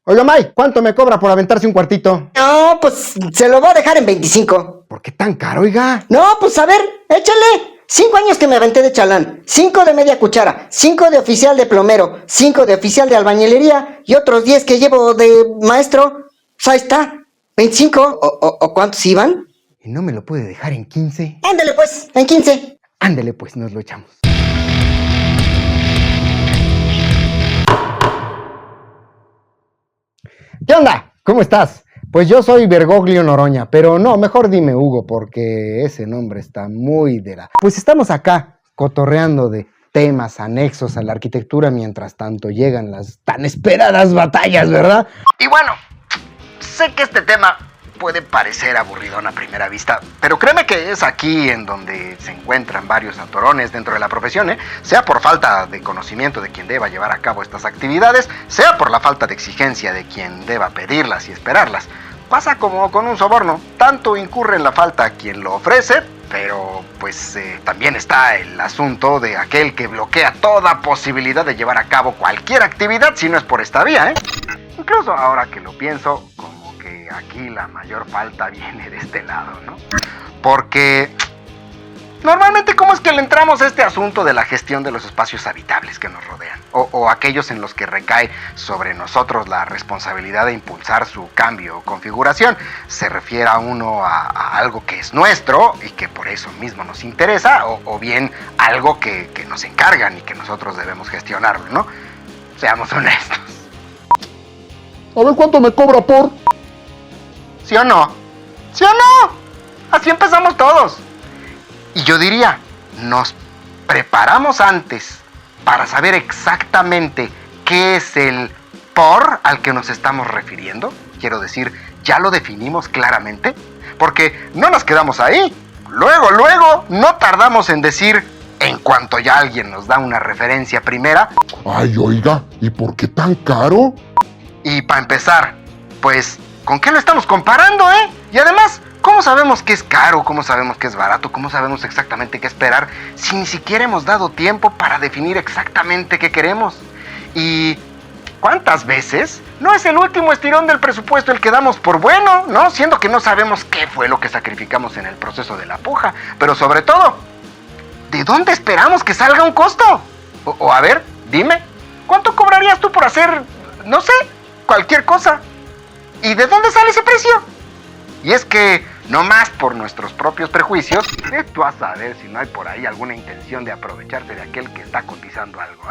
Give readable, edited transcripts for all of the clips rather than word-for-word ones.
Oiga, May, ¿cuánto me cobra por aventarse un cuartito? No, pues se lo voy a dejar en 25. ¿Por qué tan caro, oiga? No, pues a ver, échale. 5 años que me aventé de chalán, 5 de media cuchara, 5 de oficial de plomero, 5 de oficial de albañilería y otros 10 que llevo de maestro. Pues ahí está, 25. ¿O cuántos iban? ¿Y no me lo puede dejar en 15? Ándale pues, en 15. Ándale pues, nos lo echamos. ¿Qué onda? ¿Cómo estás? Pues yo soy Bergoglio Noroña, pero no, mejor dime Hugo, porque ese nombre está muy de la... Pues estamos acá, cotorreando de temas anexos a la arquitectura, mientras tanto llegan las tan esperadas batallas, ¿verdad? Y bueno, sé que este tema puede parecer aburridón a primera vista, pero créeme que es aquí en donde se encuentran varios atorones dentro de la profesión, sea por falta de conocimiento de quien deba llevar a cabo estas actividades, sea por la falta de exigencia de quien deba pedirlas y esperarlas. Pasa como con un soborno, tanto incurre en la falta quien lo ofrece, pero pues también está el asunto de aquel que bloquea toda posibilidad de llevar a cabo cualquier actividad si no es por esta vía, Incluso ahora que lo pienso, como que aquí la mayor falta viene de este lado, ¿no? Porque normalmente, ¿cómo es que le entramos a este asunto de la gestión de los espacios habitables que nos rodean? O aquellos en los que recae sobre nosotros la responsabilidad de impulsar su cambio o configuración. Se refiere a uno a algo que es nuestro y que por eso mismo nos interesa, o bien algo que nos encargan y que nosotros debemos gestionarlo, ¿no? Seamos honestos. A ver cuánto me cobra por... ¿Sí o no? ¿Sí o no? Así empezamos todos. Y yo diría, nos preparamos antes para saber exactamente qué es el por al que nos estamos refiriendo. Quiero decir, ¿ya lo definimos claramente? Porque no nos quedamos ahí. Luego, no tardamos en decir, en cuanto ya alguien nos da una referencia primera. Ay, oiga, ¿y por qué tan caro? Y para empezar, pues, ¿con qué lo estamos comparando, Y además, ¿cómo sabemos qué es caro? ¿Cómo sabemos qué es barato? ¿Cómo sabemos exactamente qué esperar? Si ni siquiera hemos dado tiempo para definir exactamente qué queremos. ¿Y cuántas veces no es el último estirón del presupuesto el que damos por bueno, ¿no? Siendo que no sabemos qué fue lo que sacrificamos en el proceso de la puja. Pero sobre todo, ¿de dónde esperamos que salga un costo? O a ver, dime, ¿cuánto cobrarías tú por hacer, no sé, cualquier cosa? ¿Y de dónde sale ese precio? Y es que, no más por nuestros propios prejuicios, tú a saber si no hay por ahí alguna intención de aprovecharse de aquel que está cotizando algo,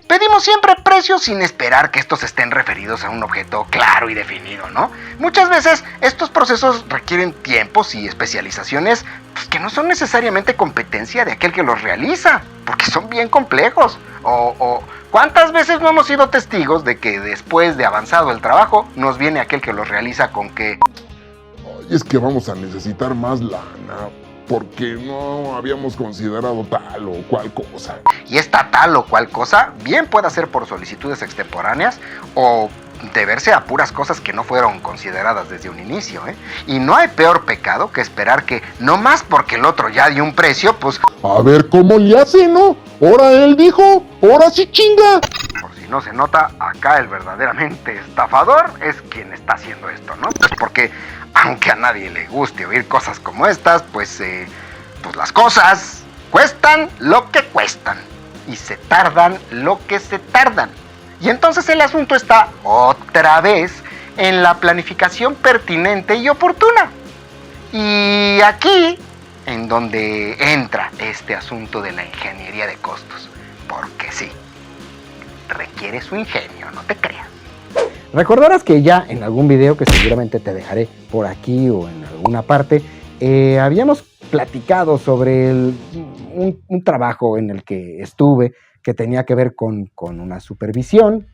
Pedimos siempre precios sin esperar que estos estén referidos a un objeto claro y definido, ¿no? Muchas veces estos procesos requieren tiempos y especializaciones pues, que no son necesariamente competencia de aquel que los realiza, porque son bien complejos. O ¿cuántas veces no hemos sido testigos de que después de avanzado el trabajo nos viene aquel que los realiza con que... Ay, es que vamos a necesitar más lana, porque no habíamos considerado tal o cual cosa. Y esta tal o cual cosa bien puede ser por solicitudes extemporáneas o deberse a puras cosas que no fueron consideradas desde un inicio, Y no hay peor pecado que esperar que, no más porque el otro ya dio un precio, pues... A ver cómo le hace, ¿no? Ahora él dijo, ahora sí chinga. Por si no se nota, acá el verdaderamente estafador es quien está haciendo esto, ¿no? Pues porque, aunque a nadie le guste oír cosas como estas, pues las cosas cuestan lo que cuestan y se tardan lo que se tardan. Y entonces el asunto está otra vez en la planificación pertinente y oportuna. Y aquí, en donde entra este asunto de la ingeniería de costos. Porque sí, requiere su ingenio, no te creas. Recordarás que ya en algún video que seguramente te dejaré por aquí o en alguna parte, habíamos platicado sobre un trabajo en el que estuve que tenía que ver con una supervisión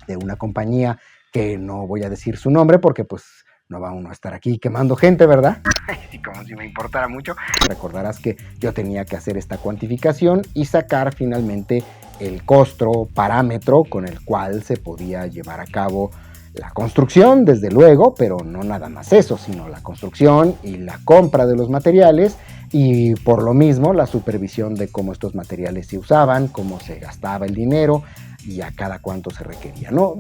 de una compañía que no voy a decir su nombre porque pues no va uno a estar aquí quemando gente, ¿verdad? Sí, como si me importara mucho. Recordarás que yo tenía que hacer esta cuantificación y sacar finalmente el costo parámetro con el cual se podía llevar a cabo la construcción, desde luego, pero no nada más eso, sino la construcción y la compra de los materiales y por lo mismo la supervisión de cómo estos materiales se usaban, cómo se gastaba el dinero, y a cada cuánto se requería, ¿no?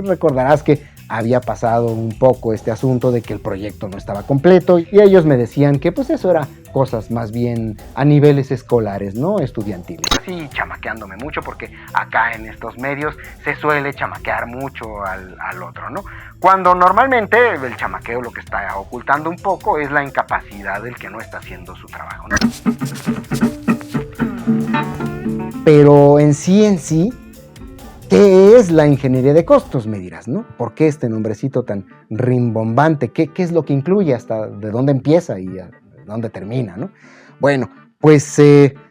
Recordarás que había pasado un poco este asunto de que el proyecto no estaba completo y ellos me decían que pues eso era cosas más bien a niveles escolares, ¿no? Estudiantiles. Así chamaqueándome mucho porque acá en estos medios se suele chamaquear mucho al otro, ¿no? Cuando normalmente el chamaqueo lo que está ocultando un poco es la incapacidad del que no está haciendo su trabajo, ¿no? Pero en sí, ¿qué es la ingeniería de costos? Me dirás, ¿no? ¿Por qué este nombrecito tan rimbombante? ¿Qué es lo que incluye? ¿Hasta de dónde empieza y a dónde termina, no? Bueno, pues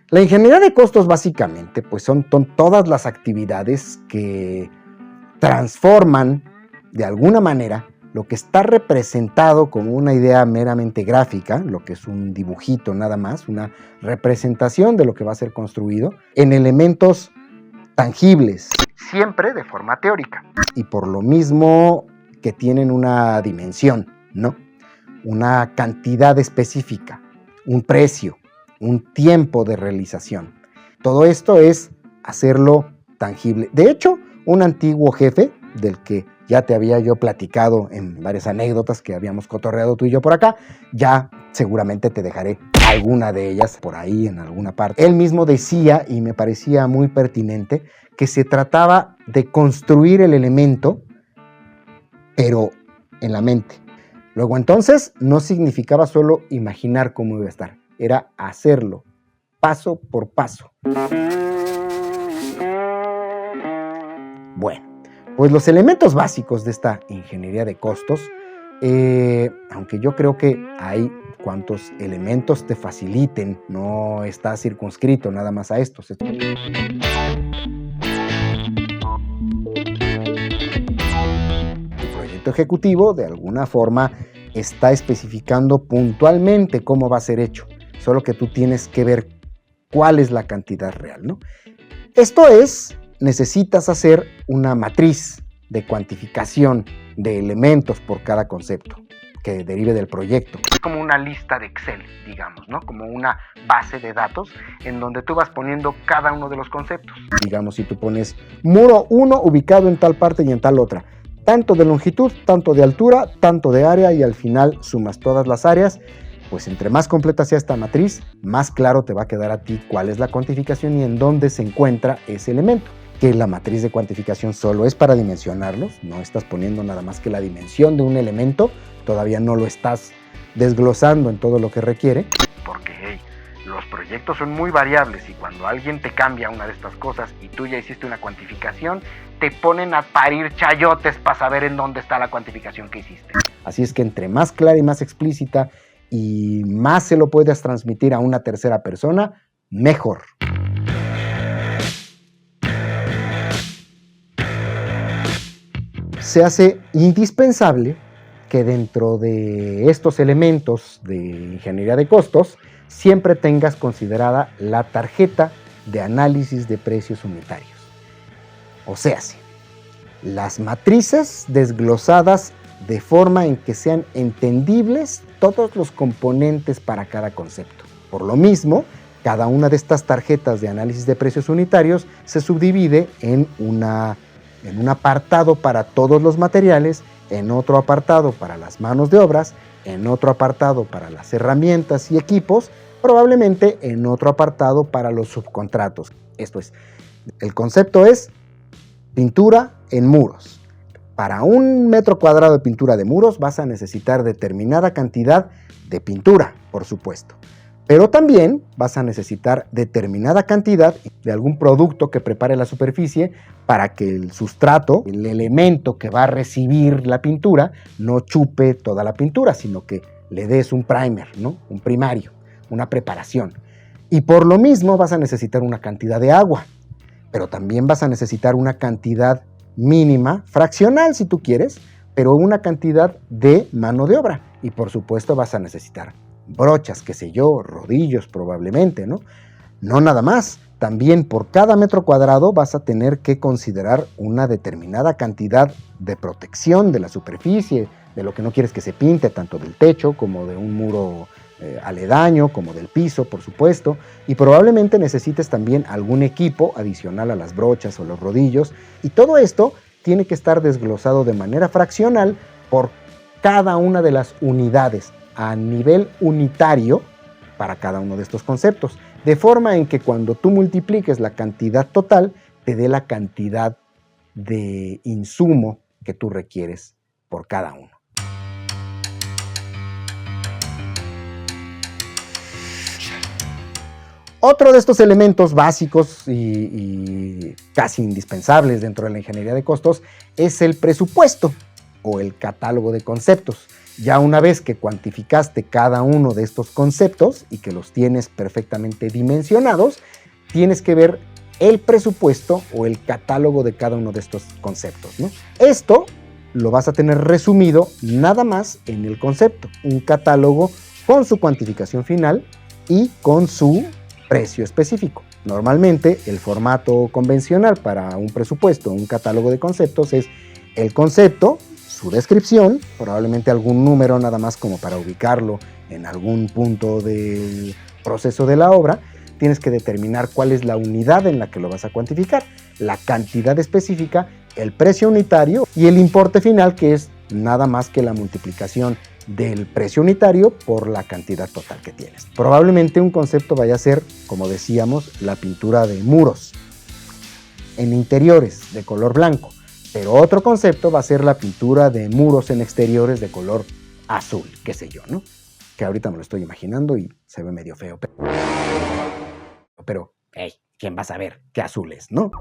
la ingeniería de costos básicamente pues son todas las actividades que transforman de alguna manera lo que está representado como una idea meramente gráfica, lo que es un dibujito nada más, una representación de lo que va a ser construido, en elementos tangibles. Siempre de forma teórica. Y por lo mismo que tienen una dimensión, ¿no? Una cantidad específica, un precio, un tiempo de realización. Todo esto es hacerlo tangible. De hecho, un antiguo jefe, del que ya te había yo platicado en varias anécdotas que habíamos cotorreado tú y yo por acá, ya seguramente te dejaré alguna de ellas por ahí en alguna parte. Él mismo decía, y me parecía muy pertinente, que se trataba de construir el elemento, pero en la mente. Luego entonces no significaba solo imaginar cómo iba a estar, era hacerlo paso por paso. Bueno, pues los elementos básicos de esta ingeniería de costos, aunque yo creo que hay cuantos elementos te faciliten, no está circunscrito nada más a estos. El proyecto ejecutivo de alguna forma está especificando puntualmente cómo va a ser hecho, solo que tú tienes que ver cuál es la cantidad real, ¿no? Esto es, necesitas hacer una matriz de cuantificación de elementos por cada concepto que derive del proyecto. Es como una lista de Excel, digamos, ¿no? Como una base de datos en donde tú vas poniendo cada uno de los conceptos. Digamos, si tú pones muro 1 ubicado en tal parte y en tal otra, tanto de longitud, tanto de altura, tanto de área, y al final sumas todas las áreas, pues entre más completa sea esta matriz, más claro te va a quedar a ti cuál es la cuantificación y en dónde se encuentra ese elemento. Que la matriz de cuantificación solo es para dimensionarlos, no estás poniendo nada más que la dimensión de un elemento, todavía no lo estás desglosando en todo lo que requiere. Porque hey, los proyectos son muy variables y cuando alguien te cambia una de estas cosas y tú ya hiciste una cuantificación, te ponen a parir chayotes para saber en dónde está la cuantificación que hiciste. Así es que entre más clara y más explícita y más se lo puedas transmitir a una tercera persona, mejor. Se hace indispensable que dentro de estos elementos de ingeniería de costos siempre tengas considerada la tarjeta de análisis de precios unitarios. O sea, las matrices desglosadas de forma en que sean entendibles todos los componentes para cada concepto. Por lo mismo, cada una de estas tarjetas de análisis de precios unitarios se subdivide en un apartado para todos los materiales, en otro apartado para las manos de obras, en otro apartado para las herramientas y equipos, probablemente en otro apartado para los subcontratos. Esto es, el concepto es pintura en muros. Para 1 metro cuadrado de pintura de muros vas a necesitar determinada cantidad de pintura, por supuesto. Pero también vas a necesitar determinada cantidad de algún producto que prepare la superficie para que el sustrato, el elemento que va a recibir la pintura, no chupe toda la pintura, sino que le des un primer, ¿no? Un primario, una preparación. Y por lo mismo vas a necesitar una cantidad de agua, pero también vas a necesitar una cantidad mínima, fraccional si tú quieres, pero una cantidad de mano de obra. Y por supuesto vas a necesitar brochas, qué sé yo, rodillos probablemente, ¿no? No nada más, también por cada metro cuadrado vas a tener que considerar una determinada cantidad de protección de la superficie, de lo que no quieres que se pinte, tanto del techo como de un muro aledaño, como del piso, por supuesto, y probablemente necesites también algún equipo adicional a las brochas o los rodillos, y todo esto tiene que estar desglosado de manera fraccional por cada una de las unidades a nivel unitario para cada uno de estos conceptos, de forma en que cuando tú multipliques la cantidad total, te dé la cantidad de insumo que tú requieres por cada uno. Otro de estos elementos básicos y casi indispensables dentro de la ingeniería de costos es el presupuesto o el catálogo de conceptos. Ya una vez que cuantificaste cada uno de estos conceptos y que los tienes perfectamente dimensionados, tienes que ver el presupuesto o el catálogo de cada uno de estos conceptos, ¿no? Esto lo vas a tener resumido nada más en el concepto, un catálogo con su cuantificación final y con su precio específico. Normalmente el formato convencional para un presupuesto, un catálogo de conceptos es el concepto, su descripción, probablemente algún número nada más como para ubicarlo en algún punto del proceso de la obra. Tienes que determinar cuál es la unidad en la que lo vas a cuantificar, la cantidad específica, el precio unitario y el importe final, que es nada más que la multiplicación del precio unitario por la cantidad total que tienes. Probablemente un concepto vaya a ser, como decíamos, la pintura de muros en interiores de color blanco, pero otro concepto va a ser la pintura de muros en exteriores de color azul, qué sé yo, ¿no? Que ahorita me lo estoy imaginando y se ve medio feo, pero hey, ¿quién va a saber qué azul es, no?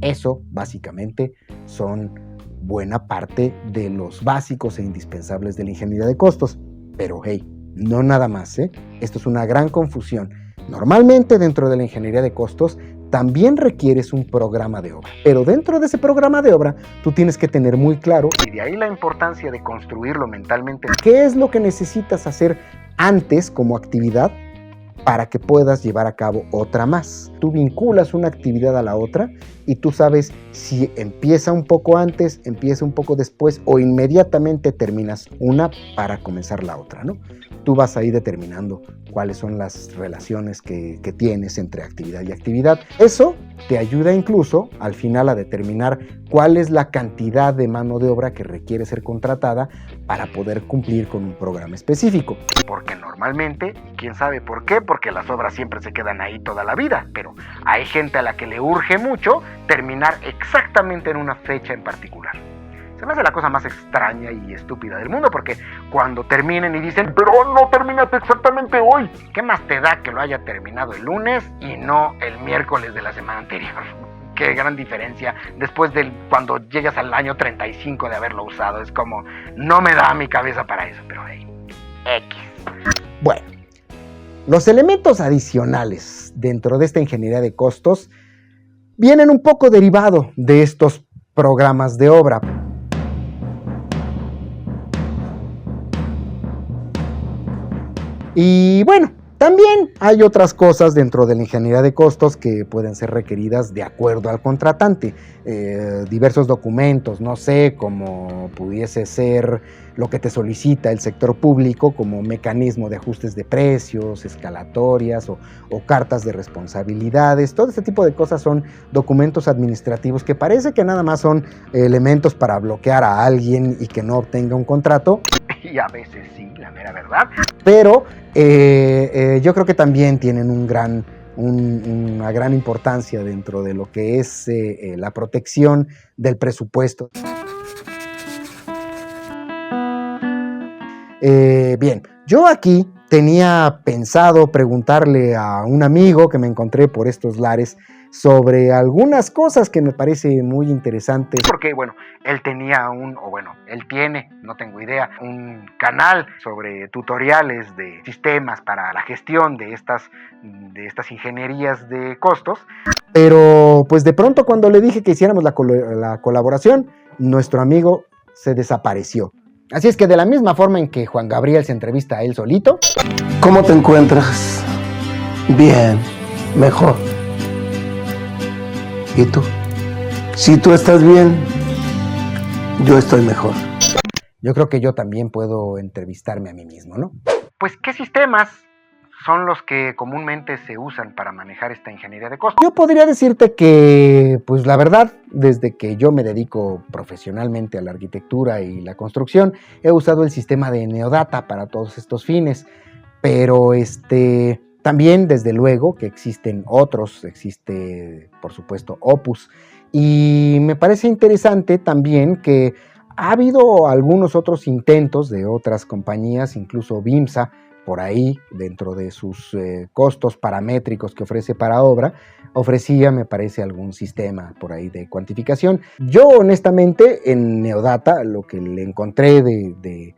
Eso, básicamente, son buena parte de los básicos e indispensables de la ingeniería de costos. Pero, hey, no nada más, ¿eh? Esto es una gran confusión. Normalmente, dentro de la ingeniería de costos, también requieres un programa de obra. Pero dentro de ese programa de obra, tú tienes que tener muy claro, y de ahí la importancia de construirlo mentalmente, qué es lo que necesitas hacer antes como actividad para que puedas llevar a cabo otra más. Tú vinculas una actividad a la otra y tú sabes si empieza un poco antes, empieza un poco después o inmediatamente terminas una para comenzar la otra, ¿no? Tú vas ahí determinando cuáles son las relaciones que tienes entre actividad y actividad. Eso te ayuda incluso al final a determinar cuál es la cantidad de mano de obra que requiere ser contratada para poder cumplir con un programa específico. Porque normalmente, quién sabe por qué, porque las obras siempre se quedan ahí toda la vida, pero hay gente a la que le urge mucho terminar exactamente en una fecha en particular. Se me hace la cosa más extraña y estúpida del mundo, porque cuando terminen y dicen, pero no terminaste exactamente hoy, ¿qué más te da que lo haya terminado el lunes y no el miércoles de la semana anterior? Qué gran diferencia después de cuando llegas al año 35 de haberlo usado. Es como, no me da mi cabeza para eso, pero hey, X. Bueno, los elementos adicionales dentro de esta ingeniería de costos vienen un poco derivado de estos programas de obra. Y bueno, también hay otras cosas dentro de la ingeniería de costos que pueden ser requeridas de acuerdo al contratante. Diversos documentos, no sé, como pudiese ser lo que te solicita el sector público como mecanismo de ajustes de precios, escalatorias o cartas de responsabilidades. Todo este tipo de cosas son documentos administrativos que parece que nada más son elementos para bloquear a alguien y que no obtenga un contrato. Y a veces sí, la mera verdad. Pero yo creo que también tienen una gran importancia dentro de lo que es la protección del presupuesto. Bien, yo aquí tenía pensado preguntarle a un amigo que me encontré por estos lares sobre algunas cosas que me parece muy interesantes. Porque, bueno, él tiene, no tengo idea, un canal sobre tutoriales de sistemas para la gestión de estas ingenierías de costos. Pero, pues de pronto cuando le dije que hiciéramos la colaboración, nuestro amigo se desapareció. Así es que de la misma forma en que Juan Gabriel se entrevista a él solito. ¿Cómo te encuentras? Bien, mejor. ¿Y tú? Si tú estás bien, Yo estoy mejor. Yo creo que yo también puedo entrevistarme a mí mismo, ¿no? Pues, ¿qué sistemas son los que comúnmente se usan para manejar esta ingeniería de costos? Yo podría decirte que, pues la verdad, desde que yo me dedico profesionalmente a la arquitectura y la construcción, he usado el sistema de Neodata para todos estos fines, pero también desde luego que existen otros, existe por supuesto Opus, y me parece interesante también que ha habido algunos otros intentos de otras compañías, incluso BIMSA, por ahí, dentro de sus costos paramétricos que ofrece para obra, ofrecía, me parece, algún sistema por ahí de cuantificación. Yo, honestamente, en Neodata, lo que le encontré de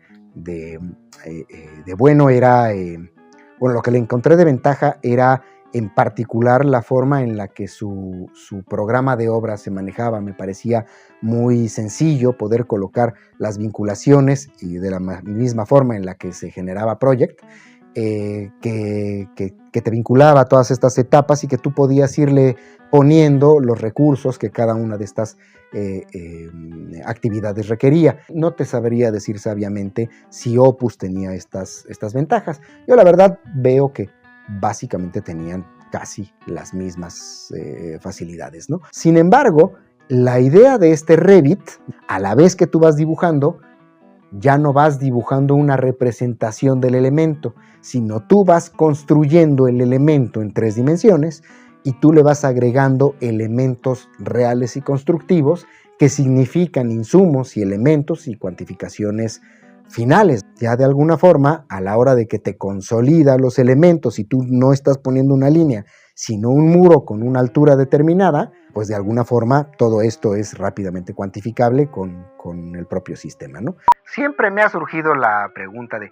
bueno era, lo que le encontré de ventaja era en particular la forma en la que su programa de obra se manejaba. Me parecía muy sencillo poder colocar las vinculaciones y de la misma forma en la que se generaba Project, que te vinculaba a todas estas etapas y que tú podías irle poniendo los recursos que cada una de estas actividades requería. No te sabría decir sabiamente si Opus tenía estas ventajas. Yo la verdad veo que básicamente tenían casi las mismas facilidades, ¿no? Sin embargo, la idea de este Revit, a la vez que tú vas dibujando, ya no vas dibujando una representación del elemento, sino tú vas construyendo el elemento en 3 dimensiones y tú le vas agregando elementos reales y constructivos que significan insumos y elementos y cuantificaciones finales. Ya de alguna forma, a la hora de que te consolida los elementos y tú no estás poniendo una línea, sino un muro con una altura determinada, pues de alguna forma todo esto es rápidamente cuantificable con el propio sistema, ¿no? Siempre me ha surgido la pregunta de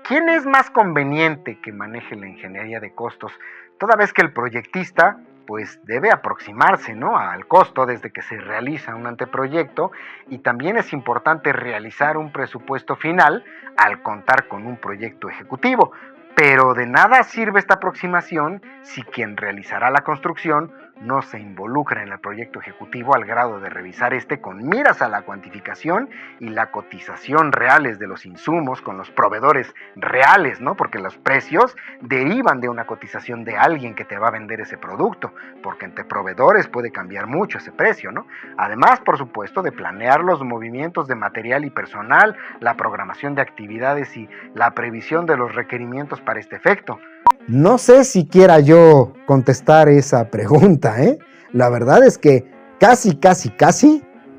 ¿quién es más conveniente que maneje la ingeniería de costos? Toda vez que el proyectista pues debe aproximarse, ¿no?, al costo desde que se realiza un anteproyecto, y también es importante realizar un presupuesto final al contar con un proyecto ejecutivo. Pero de nada sirve esta aproximación si quien realizará la construcción no se involucra en el proyecto ejecutivo al grado de revisar con miras a la cuantificación y la cotización reales de los insumos con los proveedores reales, ¿no? Porque los precios derivan de una cotización de alguien que te va a vender ese producto, porque entre proveedores puede cambiar mucho ese precio, ¿no? Además, por supuesto, de planear los movimientos de material y personal, la programación de actividades y la previsión de los requerimientos para este efecto. No sé si quiera yo contestar esa pregunta, ¿eh? La verdad es que casi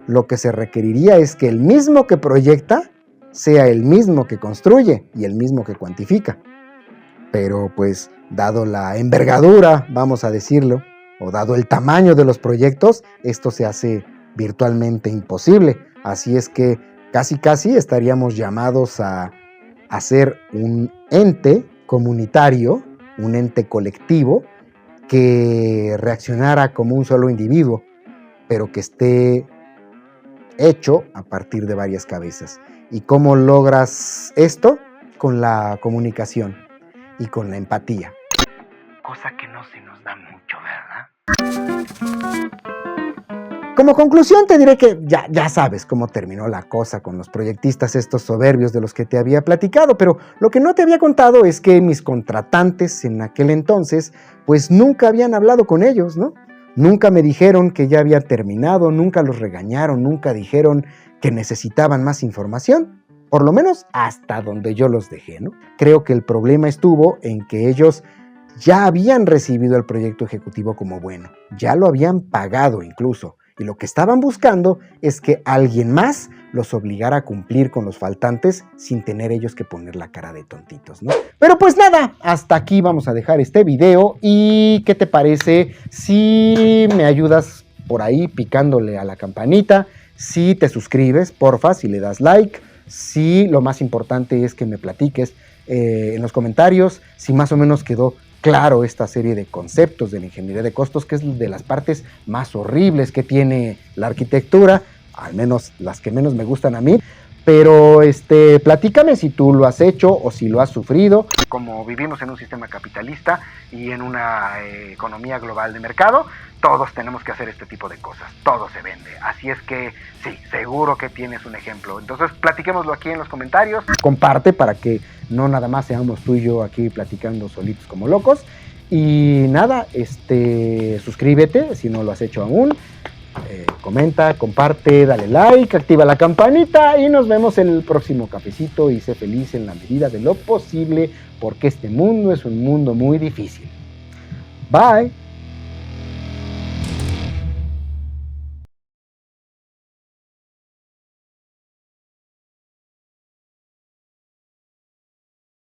lo que se requeriría es que el mismo que proyecta sea el mismo que construye y el mismo que cuantifica. Pero pues, dado la envergadura, vamos a decirlo, o dado el tamaño de los proyectos, esto se hace virtualmente imposible. Así es que casi estaríamos llamados a hacer un ente comunitario, un ente colectivo que reaccionara como un solo individuo, pero que esté hecho a partir de varias cabezas. ¿Y cómo logras esto? Con la comunicación y con la empatía. Cosa que no se nos da mucho, ¿verdad? Como conclusión te diré que ya sabes cómo terminó la cosa con los proyectistas estos soberbios de los que te había platicado, pero lo que no te había contado es que mis contratantes en aquel entonces pues nunca habían hablado con ellos, ¿no? Nunca me dijeron que ya había terminado, nunca los regañaron, nunca dijeron que necesitaban más información, por lo menos hasta donde yo los dejé, ¿no? Creo que el problema estuvo en que ellos ya habían recibido el proyecto ejecutivo como bueno, ya lo habían pagado incluso, y lo que estaban buscando es que alguien más los obligara a cumplir con los faltantes sin tener ellos que poner la cara de tontitos, ¿no? Pero pues nada, hasta aquí vamos a dejar este video. ¿Y qué te parece si me ayudas por ahí picándole a la campanita? Si te suscribes, porfa, si le das like. Si lo más importante es que me platiques en los comentarios si más o menos quedó claro esta serie de conceptos de la ingeniería de costos, que es de las partes más horribles que tiene la arquitectura, al menos las que menos me gustan a mí. Pero platícame si tú lo has hecho o si lo has sufrido. Como vivimos en un sistema capitalista y en una economía global de mercado, todos tenemos que hacer este tipo de cosas, todo se vende. Así es que sí, seguro que tienes un ejemplo. Entonces platiquémoslo aquí en los comentarios. Comparte para que no nada más seamos tú y yo aquí platicando solitos como locos. Y nada, suscríbete si no lo has hecho aún. Comenta, comparte, dale like, activa la campanita y nos vemos en el próximo cafecito y sé feliz en la medida de lo posible porque este mundo es un mundo muy difícil. Bye.